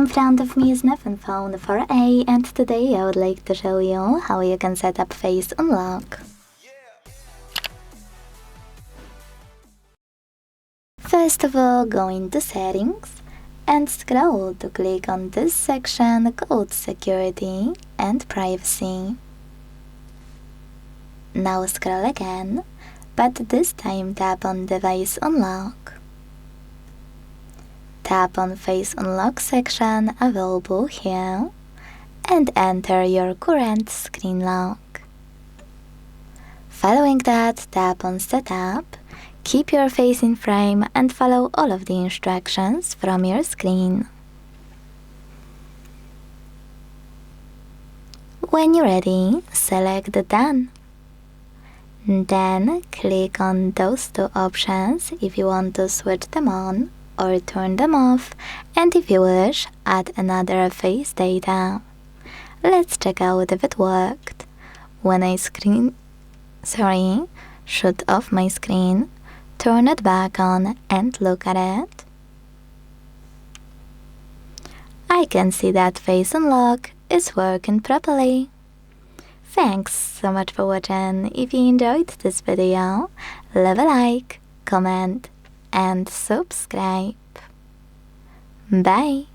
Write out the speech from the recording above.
In front of me is Nothing Phone 4A, and today I would like to show you how you can set up Face Unlock. First of all, go into Settings and scroll to click on this section called Security and Privacy. Now scroll again, but this time tap on Device Unlock. Tap on Face Unlock section available here and enter your current screen lock. Following that, tap on Setup, keep your face in frame and follow all of the instructions from your screen. When you're ready, select Done. Then click on those two options if you want to switch them on or turn them off, and if you wish, add another face data. Let's check out if it worked. When I shut off my screen, turn it back on and look at it, I can see that Face Unlock is working properly. Thanks so much for watching. If you enjoyed this video, leave a like, comment and subscribe. Bye!